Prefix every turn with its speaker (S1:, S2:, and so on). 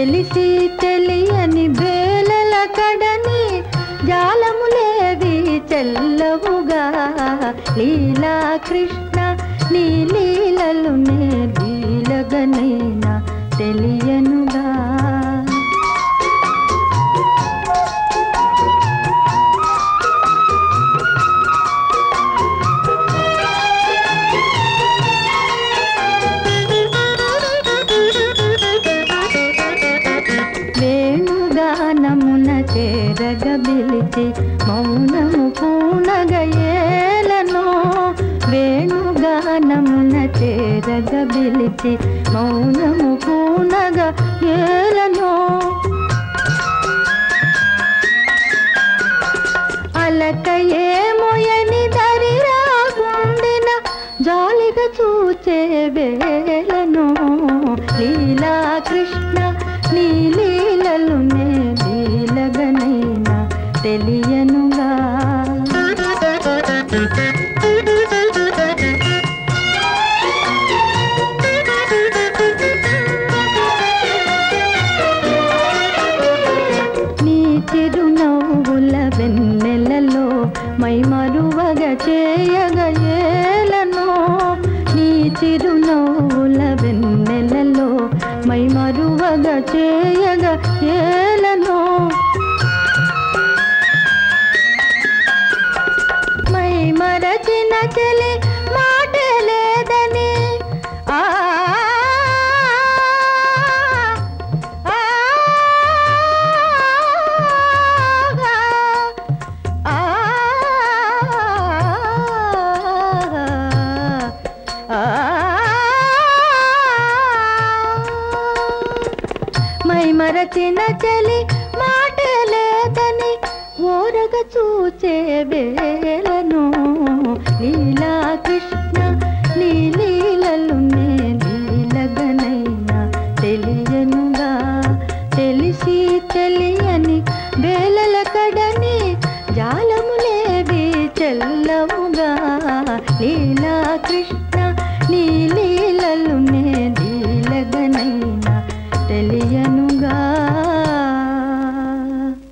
S1: తెలిసి తెలియని బేలల కడని జాలములేవి చెల్లవుగా లీలా కృష్ణ నీ లీలలు నే లీలగనైనా తెలియనుగా వేణుగానమున చేరగబిలిచి మౌనము పూనగయేలనో వేణుగానమున చేరగబిలిచి మౌనము పూనగయేలనో అలకయే మొయని దరిరాగుండిన జాలిగా చూచే వేళనో లీలా కృష్ణ నీ లీలలు నే లీలగనైనా తెలియనుగా నీ చిరునవ్వుల వెన్నెలలో మై మరువగ చేయగయేలనో నీ చిరునవ్వుల వెన్నెలలో మై మరువగ చేయగ ఏలనో మై మరచిన చెలి మాట లేదని మై మరచిన చలి మాట లేదని ఓరగ చూచే వేళను లీలా కృష్ణ నీ లీలలు నే లీలగనైనా తెలియనుగా తెలిసి తెలియని బేలల కడని జాలములేవి చెల్లవుగా లీలా కృష్ణ నీ లీలలు నే లీలగనైనా తెలియనుగా